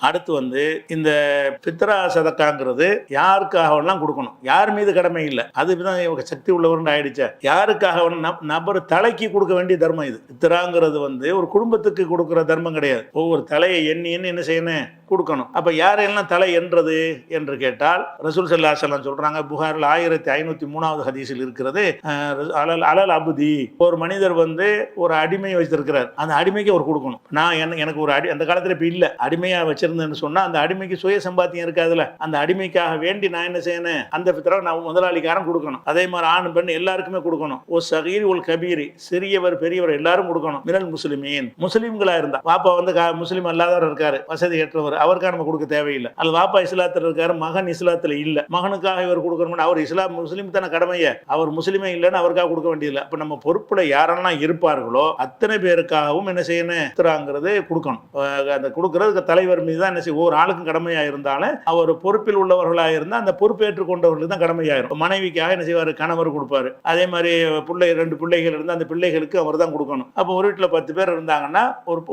அடுத்து இந்த பித்ரா சதக்காங்கிறது யாருக்காகலாம் கொடுக்கணும், யார் மீது கடமை இல்லை, அதுதான் இவங்க சக்தி உள்ளவர்னு ஆயிடுச்சு. யாருக்காக நபர் தலைக்கு கொடுக்க வேண்டிய தர்மம் இது. பித்ராங்கிறது ஒரு குடும்பத்துக்கு கொடுக்குற தர்மம் கிடையாது. ஒவ்வொரு தலையை எண்ணி என்ன செய்யணும், கொடுக்கணும். அப்ப யாரெல்லாம் தலை என்றது என்று கேட்டால் ரசூல் ஸல்லல்லாஹு அலைஹி வஸல்லம் சொல்றாங்க, புகாரில் 1503வது ஹதீஸில் இருக்கிறது, அலல் அபுதி, ஒரு மனிதர் ஒரு அடிமையை வச்சிருக்கிறார், அந்த அடிமைக்கு அவர் கொடுக்கணும். நான் எனக்கு ஒரு அந்த காலத்துல இப்ப இல்ல, அடிமையா வச்சிருந்தேன்னு சொன்னா அந்த அடிமைக்கு சுய சம்பாத்தியம் இருக்காதுல, அந்த அடிமைக்காக வேண்டி நான் என்ன செய்யணும், அந்த பித்ரா நான் முதலாளிக்காரன் கொடுக்கணும். அதே மாதிரி ஆண் பெண் எல்லாருக்குமே கொடுக்கணும். ஒரு சகீர் ஒரு கபீரி, சிறியவர் பெரியவர் எல்லாரும் கொடுக்கணும். மினல் முஸ்லிமீன், முஸ்லிம்களா இருந்தா, வாப்பா முஸ்லிம் அல்லாதவர் இருக்காரு, வசதி ஏற்றவர், அவருக்காக நம்ம கொடுக்க தேவையில்லை. அது வாப்பா இஸ்லாத்தில் இருக்காரு, மகன் இஸ்லாத்துல இல்ல, மகனுக்காக இவர் கொடுக்கணும். அவர் இஸ்லாம் முஸ்லிம் தானே கடமைய, அவர் முஸ்லிமே இல்லைன்னு அவருக்காக கொடுக்க வேண்டியதில்லை. அப்ப நம்ம பொறுப்புல யாரெல்லாம் இருப்பார்களோ அத்தனை பேருக்காகவும் என்ன செய்யணும், பித்ராங்கிறது கொடுக்கணும். அந்த கொடுக்கறதுக்கு தலைவர் மீது தான் என்ன செய்யும், ஒவ்வொரு ஆளுக்கும் கடமையா இருந்தாலும் அவர் பொறுப்பில் உள்ளவர்களா இருந்தால் அந்த பொறுப்பேற்றுக் கொண்டவர்களுக்கு தான் கடமையாயிரும். மனைவிக்காக என்ன செய்வார், கணவர் கொடுப்பாரு. அதே மாதிரி ரெண்டு பிள்ளைகள் இருந்தால் அந்த பிள்ளைகளுக்கு அவர் தான் கொடுக்கணும். அப்போ ஒரு வீட்டில் 10 பேர் இருந்தாங்கன்னா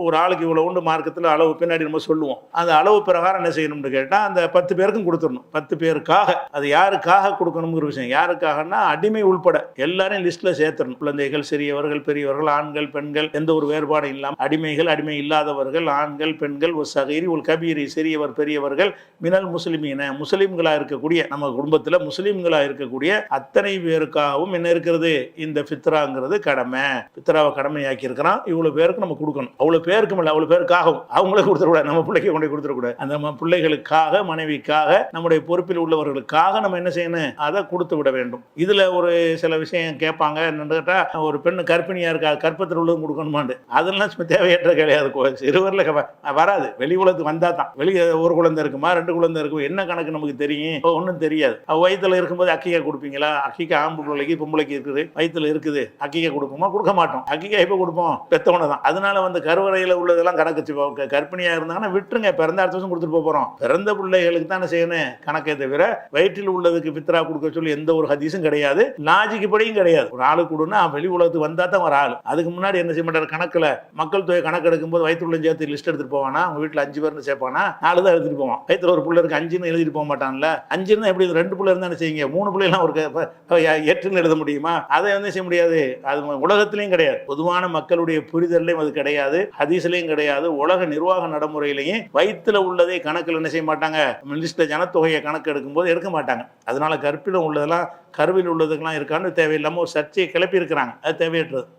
ஒரு ஆளுக்கு இவ்வளவு உண்டு மார்க்கத்தில் அளவு பின்னாடி நம்ம சொல்லுவோம். அந்த அளவு பிரகாரம் என்ன செய்யணும்னு கேட்டால் அந்த 10 பேருக்கும் கொடுத்துடணும். 10 பேருக்காக, அது யாருக்காக கொடுக்கணுங்கிற விஷயம், யாருக்காகனா அடிமை உள்பட எல்லாரையும் லிஸ்ட்ல சேர்த்துடணும். குழந்தைகள், சிறியவர்கள், பெரியவர்கள், ஆண்கள், பெண்கள், எந்த ஒரு வேறுபாடும் இல்லாமல், அடிமைகள், அடிமை இல்லாதவர்கள், ஆண்கள், பெண்கள், ஒரு சகீரி ஒரு கபீரி, சிறியவர் பெரியவர்கள், மினல் முஸ்லிமீன, முஸ்லிம்களா இருக்கக்கூடிய, நம்ம குடும்பத்தில் முஸ்லிம்களா இருக்கக்கூடிய அத்தனை பேருக்காகவும் என்ன இருக்கிறது, இந்த பித்ராங்கிறது கடமை. பித்ராவை கடமையாக்கி இருக்கிறான். இவ்வளவு பேருக்கு நம்ம கொடுக்கணும். அவ்வளவு பேருக்கும் இல்லை, அவ்வளவு பேருக்காகவும் அவங்களே கொடுத்துடக்கூடாது, நம்ம பிள்ளைக்கு கொண்டு கொடுத்துடக்கூடாது. அந்த பிள்ளைகளுக்காக, மனைவிக்காக, நம்முடைய பொறுப்பில் உள்ளவர்களுக்காக நம்ம என்ன செய்யணும், அதை கொடுத்து விட வேண்டும். இதுல ஒரு சில விஷயம் கேட்பாங்க, என்னன்னு கேட்டா, ஒரு பெண்ணு கர்ப்பிணியா இருக்கா, கற்பத்தில் உள்ளதும் கொடுக்கணுமாண்டு, அதெல்லாம் தேவையற்ற கிடையாது. சிறுவரில் வராது, வெளி உலகத்துக்கு வந்தா தான். வெளியே ஒரு குழந்தை இருக்குமா, 2 குழந்தை இருக்கும், என்ன கணக்கு நமக்கு தெரியும், ஒன்றும் தெரியாது. வயிற்றுல இருக்கும்போது அக்கிகா கொடுப்பீங்களா, அக்கிகா ஆம்பு பிள்ளைக்கு பொம்பளைக்கு இருக்குது, வயிற்றுல இருக்குது, அக்கிகா கொடுப்போமா, கொடுக்க மாட்டோம். அக்கிகா எப்போ கொடுப்போம், பெத்தவனை தான். அதனால கருவறையில் உள்ளதெல்லாம் கணக்கு. கர்ப்பிணியா இருந்தாங்கன்னா விட்டுருங்க, பிறந்த அடுத்த வருஷம் கொடுத்துட்டு போறோம். பிறந்த பிள்ளைகளுக்கு தானே செய்யணும் கணக்கே தவிர வயிற்றில் உள்ளதுக்கு பித்ரா கொடுக்க சொல்லி எந்த ஒரு ஹதீஸும் கிடையாது, லாஜிக்கு படியும் கிடையாது. ஒரு ஆளு கொடுன்னா வெளி உலகத்துக்கு வந்தா தான் ஒரு ஆள். அதுக்கு முன்னாடி என்ன செய்ய மாட்டார், கணக்குல மக்கள் தொகை கணக்கு எடுக்கும்போது வயிற்றுள்ள சேர்த்து லிஸ்ட் எடுத்துட்டு போவானா, அவங்க வீட்டில் 5 பேர்னு சேர்ப்பானா, 4 தான் எடுத்துட்டு போவான். வயிற்றுல ஒரு பிள்ளை இருக்கு 5ன்னு எழுதிட்டு போக மாட்டான்ல. 5ன்னு எப்படி 2 பிள்ளை இருந்தா செய்யுங்க, 3 பிள்ளைலாம் ஒரு 8ன்னு எழுத முடியுமா, அதை செய்ய முடியாது. அது உலகத்திலையும் கிடையாது, பொதுவான மக்களுடைய புரிதலையும் அது கிடையாது, ஹதீஸ்லையும் கிடையாது. உலக நிர்வாக நடைமுறையிலையும் வயிற்றுல உள்ளதை கணக்கில் என்ன செய்ய மாட்டாங்க, லிஸ்ட்ல ஜனத்தொகையை கணக்கு எடுக்கும்போது எடுக்க மாட்டாங்க. அதனால கற்பில உள்ளதெல்லாம் கருவில் உள்ளதுக்கெல்லாம் இருக்கான்னு தேவையில்லாம ஒரு சர்ச்சையை கிளப்பி இருக்கிறாங்க. அது தேவையற்றது.